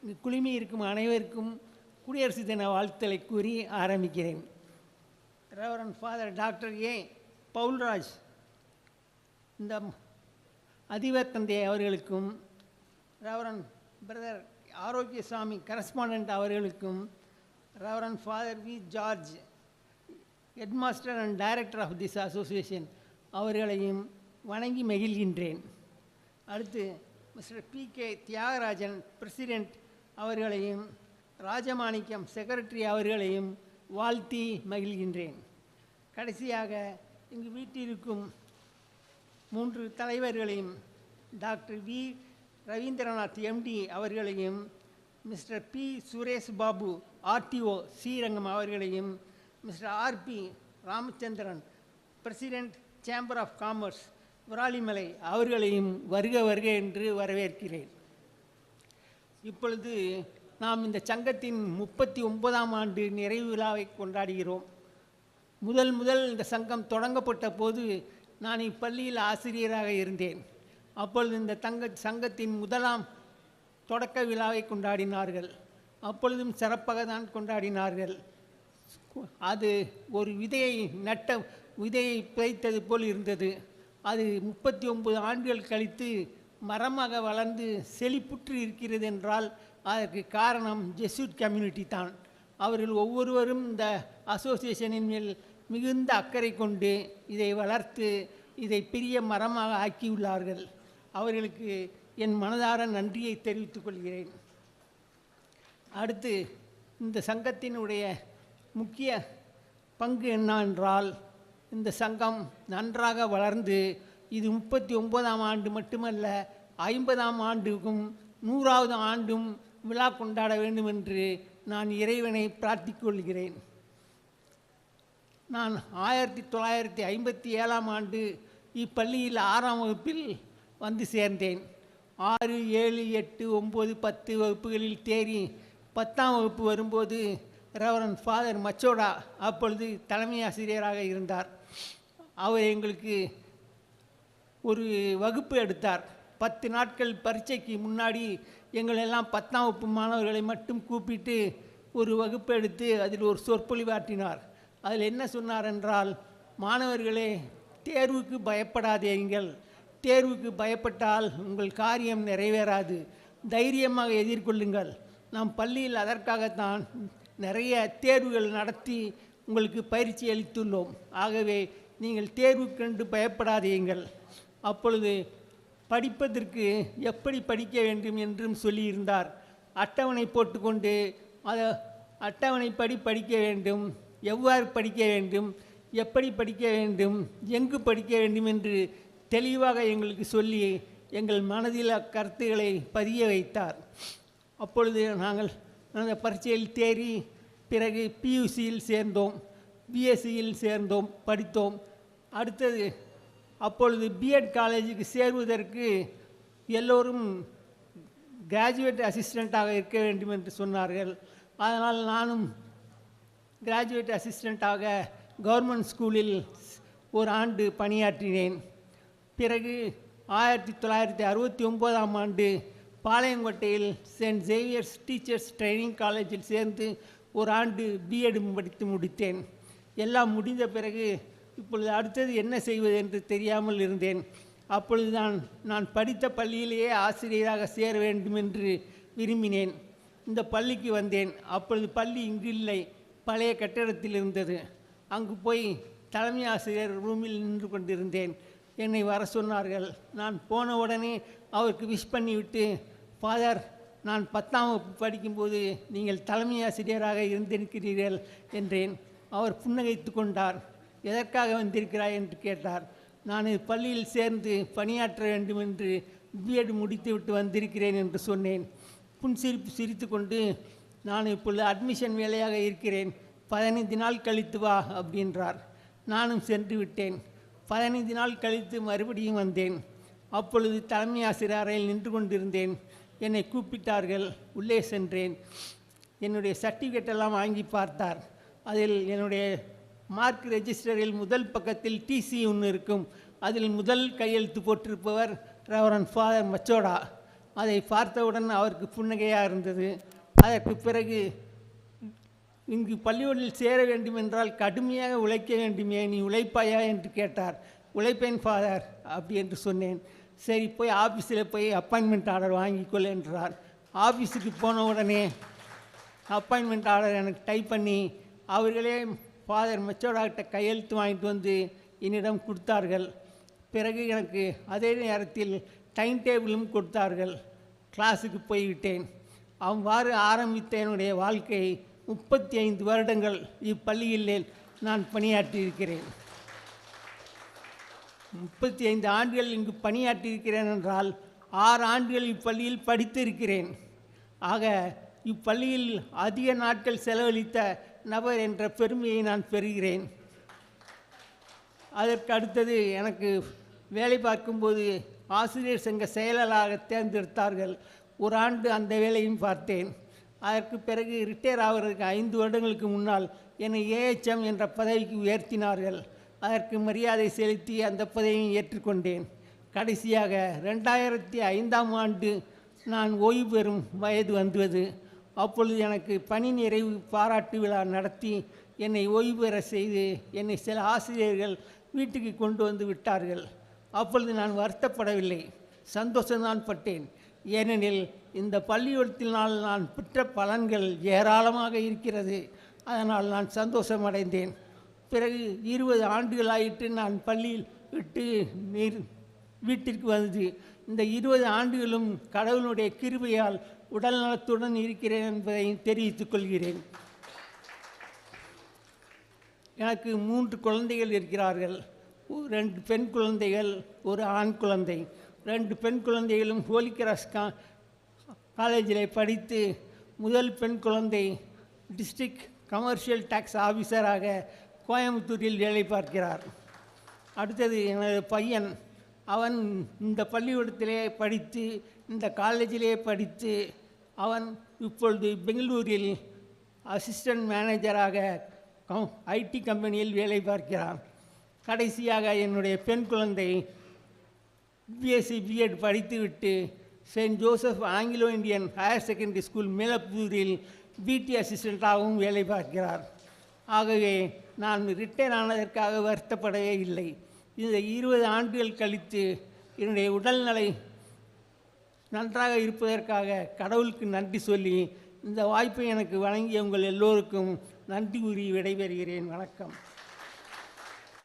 இங்கு குழுமி இருக்கும் அனைவருக்கும் குடியரசு தின வாழ்த்துக்களை கூறி ஆரம்பிக்கிறேன். Reverend father doctor A Paulraj இந்த அதிபர் தந்தை அவர்களுக்கும், ரெவரண்ட் பிரதர் ஆரோக்கியசாமி கரஸ்பாண்டன்ட் அவர்களுக்கும், reverend father V George headmaster and director of this association அவர்களையும் வணங்கி மகிழ்கின்றேன். அடுத்து mister P K Thiyagarajan president அவர்களையும், ராஜமாணிக்கம் செக்ரட்டரி அவர்களையும் வாழ்த்தி மகிழ்கின்றேன். கடைசியாக இங்கு வீட்டிற்கும் 3 தலைவர்களையும், டாக்டர் வி ரவீந்திரநாத் எம்டி அவர்களையும், mister P Suresh Babu RDO Srirangam அவர்களையும், mister RP Ramachandran president chamber of commerce Viralimalai அவர்களையும் வருக வருக என்று வரவேற்கிறேன். இப்பொழுது நாம் இந்த சங்கத்தின் 39ஆம் ஆண்டு நிறைவு விழாவை கொண்டாடுகிறோம். முதல் இந்த சங்கம் தொடங்கப்பட்ட போது நான் இப்பள்ளியில் ஆசிரியராக இருந்தேன். அப்பொழுது இந்த சங்கத்தின் முதலாம் தொடக்க விழாவை கொண்டாடினார்கள். அப்பொழுதும் சிறப்பாக தான் கொண்டாடினார்கள். அது ஒரு விதையை புதைத்தது போல் இருந்தது. அது 39 ஆண்டுகள் கழித்து மரமாக வளர்ந்து செழிப்புற்று இருக்கிறது என்றால் அதற்கு காரணம் ஜெசூட் கம்யூனிட்டி தான். அவர்கள் ஒவ்வொருவரும் இந்த அசோசியேஷனின் மேல் மிகுந்த அக்கறை கொண்டு இதை வளர்த்து இதை பெரிய மரமாக ஆக்கியுள்ளார்கள். அவர்களுக்கு என் மனதார நன்றியை தெரிவித்துக் கொள்கிறேன். அடுத்து இந்த சங்கத்தினுடைய முக்கிய பங்கு என்னவென்றால், இந்த சங்கம் நன்றாக வளர்ந்து இது 39ஆம் ஆண்டு மட்டுமல்ல 50ஆம் ஆண்டுக்கும் 100வது ஆண்டும் விழா கொண்டாட வேண்டும் என்று நான் இறைவனை பிரார்த்தித்துக் கொள்கிறேன். நான் 1957ஆம் ஆண்டு இப்பள்ளியில் 6ஆம் வகுப்பில் வந்து சேர்ந்தேன். 6, 7, 8, 9, 10 வகுப்புகளில் தேறி 10ஆம் வகுப்பு வரும்போது ரெவரண்ட் ஃபாதர் மச்சோடா அப்பொழுது தலைமை ஆசிரியராக இருந்தார். அவர் எங்களுக்கு ஒரு வகுப்பு எடுத்தார். 10 நாட்கள் பரீட்சைக்கு முன்னாடி எங்களெல்லாம் 10ஆம் வகுப்பு மாணவர்களை மட்டும் கூப்பிட்டு ஒரு வகுப்பு எடுத்து அதில் ஒரு சொற்பொழிவாற்றினார். அதில் என்ன சொன்னார் என்றால், மாணவர்களே, தேர்வுக்கு பயப்படாதீர்கள். தேர்வுக்கு பயப்பட்டால் உங்கள் காரியம் நிறைவேறாது. தைரியமாக எதிர்கொள்ளுங்கள். நாம் பள்ளியில் அதற்காகத்தான் நிறைய தேர்வுகள் நடத்தி உங்களுக்கு பயிற்சி அளித்துள்ளோம். ஆகவே நீங்கள் தேர்வுக்கென்று பயப்படாதீர்கள். அப்பொழுது படிப்பதற்கு எப்படி படிக்க வேண்டும் என்றும் சொல்லியிருந்தார். அட்டவணை போட்டுக்கொண்டு அட்டவணைப்படி படிக்க வேண்டும், எவ்வாறு படிக்க வேண்டும், எப்படி படிக்க வேண்டும், எங்கு படிக்க வேண்டும் என்று தெளிவாக எங்களுக்கு சொல்லி எங்கள் மனதில் கருத்துக்களை பதிய வைத்தார். அப்பொழுது நாங்கள் அந்த பரீட்சையில் தேறி பிறகு பியூசியில் சேர்ந்தோம், பிஎஸ்சியில் சேர்ந்தோம், படித்தோம். அடுத்தது அப்பொழுது பிஎட் காலேஜுக்கு சேருவதற்கு எல்லோரும் கிராஜுவேட் அசிஸ்டண்ட்டாக இருக்க வேண்டும் என்று சொன்னார்கள். அதனால் நானும் கிராஜுவேட் அசிஸ்டண்ட்டாக கவர்மெண்ட் ஸ்கூலில் ஒரு ஆண்டு பணியாற்றினேன். பிறகு 1969ஆம் ஆண்டு பாளையங்கோட்டையில் சென்ட் சேவியர்ஸ் டீச்சர்ஸ் ட்ரைனிங் காலேஜில் சேர்ந்து ஒரு ஆண்டு பிஎட் படித்து முடித்தேன். எல்லாம் முடிந்த பிறகு இப்பொழுது அடுத்தது என்ன செய்வது என்று தெரியாமல் இருந்தேன். அப்பொழுதுதான் நான் படித்த பள்ளியிலேயே ஆசிரியராக சேர வேண்டும் என்று விரும்பினேன். இந்த பள்ளிக்கு வந்தேன். அப்பொழுது பள்ளி இங்கு இல்லை, பழைய கட்டிடத்தில் இருந்தது. அங்கு போய் தலைமை ஆசிரியர் ரூமில் நின்று கொண்டிருந்தேன். என்னை வர சொன்னார்கள். நான் போன உடனே அவருக்கு விஷ் பண்ணிவிட்டு, ஃபாதர், நான் 10ஆம் வகுப்பு படிக்கும்போது நீங்கள் தலைமை ஆசிரியராக இருந்திருக்கிறீர்கள் என்றேன். அவர் புன்னகைத்து கொண்டார். எதற்காக வந்திருக்கிறாய் என்று கேட்டார். நான் பள்ளியில் சேர்ந்து பணியாற்ற வேண்டும் என்று பிஎட் முடித்துவிட்டு வந்திருக்கிறேன் என்று சொன்னேன். புன்சிரிப்பு சிரித்து கொண்டு, நான் இப்பொழுது அட்மிஷன் வேலையாக இருக்கிறேன், 15 நாள் கழித்து வா அப்படின்றார். நானும் சென்று விட்டேன். 15 நாள் கழித்து மறுபடியும் வந்தேன். அப்பொழுது தலைமை ஆசிரியர் அறையில் நின்று கொண்டிருந்தேன். என்னை கூப்பிட்டார்கள். உள்ளே சென்றேன். என்னுடைய சர்டிஃபிகேட்டெல்லாம் வாங்கி பார்த்தார். அதில் என்னுடைய மார்க் ரெஜிஸ்டரில் முதல் பக்கத்தில் டிசி ஒன்று இருக்கும். அதில் முதல் கையெழுத்து போட்டிருப்பவர் ரெவரண்ட் ஃபாதர் மச்சோடா. அதை பார்த்தவுடன் அவருக்கு புன்னகையாக இருந்தது. அதற்கு பிறகு, இங்கு பள்ளிக்கூடத்தில் சேர வேண்டுமென்றால் கடுமையாக உழைக்க வேண்டுமே, நீ உழைப்பாயா என்று கேட்டார். உழைப்பேன் ஃபாதர் அப்படி என்று சொன்னேன். சரி, போய் ஆஃபீஸில் போய் அப்பாயின்மெண்ட் ஆர்டர் வாங்கிக்கொள் என்றார். ஆஃபீஸுக்கு போன உடனே அப்பாயின்மெண்ட் ஆர்டர் எனக்கு டைப் பண்ணி அவர்களே ஃபாதர் மெச்சோடாக்கிட்ட கையெழுத்து வாங்கிட்டு வந்து என்னிடம் கொடுத்தார்கள். பிறகு எனக்கு அதே நேரத்தில் டைம் டேபிளும் கொடுத்தார்கள். கிளாஸுக்கு போய்விட்டேன். அவ்வாறு ஆரம்பித்த என்னுடைய வாழ்க்கை 35 வருடங்கள் இப்பள்ளியில் நான் பணியாற்றியிருக்கிறேன். 35 ஆண்டுகள் இங்கு பணியாற்றியிருக்கிறேன் என்றால் 6 ஆண்டுகள் இப்பள்ளியில் படித்திருக்கிறேன். ஆக இப்பள்ளியில் அதிக நாட்கள் செலவழித்த நபர் என்ற பெருமையை நான் பெறுகிறேன். அதற்கு அடுத்தது எனக்கு வேலை பார்க்கும்போது ஆசிரியர் சங்க செயலாளராக தேர்ந்தெடுத்தார்கள். ஒரு ஆண்டு அந்த வேலையும் பார்த்தேன். அதற்கு பிறகு ரிட்டையர் ஆவதற்கு 5 வருடங்களுக்கு முன்னால் என்னை ஏஎச்எம் என்ற பதவிக்கு உயர்த்தினார்கள். அதற்கு மரியாதை செலுத்தி அந்த பதவியை ஏற்றுக்கொண்டேன். கடைசியாக 2005ஆம் ஆண்டு நான் ஓய்வு பெறும் வயது வந்தது. அப்பொழுது எனக்கு பணி நிறைவு பாராட்டு விழா நடத்தி என்னை ஓய்வு பெற செய்து என்னை சில ஆசிரியர்கள் வீட்டுக்கு கொண்டு வந்து விட்டார்கள். அப்பொழுது நான் வருத்தப்படவில்லை, சந்தோஷம்தான் பட்டேன். ஏனெனில் இந்த பள்ளிக்கூடத்தினால் நான் பெற்ற பலன்கள் ஏராளமாக இருக்கிறது. அதனால் நான் சந்தோஷம் அடைந்தேன். பிறகு 20 ஆண்டுகளாயிற்று நான் பள்ளியில் விட்டு வீட்டிற்கு வந்து. இந்த 20 ஆண்டுகளும் கடவுளுடைய கிருபையால் உடல் நலத்துடன் இருக்கிறேன் என்பதை தெரிவித்துக் கொள்கிறேன். எனக்கு 3 குழந்தைகள் இருக்கிறார்கள். 2 பெண் குழந்தைகள், ஒரு ஆண் குழந்தை. 2 பெண் குழந்தைகளும் ஹோலி கிராஸ் காலேஜில் படித்து, முதல் பெண் குழந்தை டிஸ்ட்ரிக்ட் கமர்ஷியல் டேக்ஸ் ஆஃபீஸராக கோயம்புத்தூரில் வேலை பார்க்கிறார். அடுத்தது எனது பையன். அவன் இந்த பள்ளிக்கூடத்திலே படித்து, இந்த காலேஜிலே படித்து, அவன் இப்பொழுது பெங்களூரில் அசிஸ்டன்ட் மேனேஜராக ஐடி கம்பெனியில் வேலை பார்க்கிறான். கடைசியாக என்னுடைய பெண் குழந்தை பிஎஸ்சி பிஎட் படித்துவிட்டு saint Joseph Anglo Indian higher secondary school மேலப்பூரில் பிடி அசிஸ்டண்ட்டாகவும் வேலை பார்க்கிறார். ஆகவே நான் ரிட்டையர் ஆனதற்காக வருத்தப்படவே இல்லை. இந்த 20 ஆண்டுகள் கழித்து என்னுடைய உடல்நிலை நன்றாக இருப்பதற்காக கடவுளுக்கு நன்றி சொல்லி, இந்த வாய்ப்பை எனக்கு வழங்கிய உங்கள் எல்லோருக்கும் நன்றி கூறி விடைபெறுகிறேன். வணக்கம்.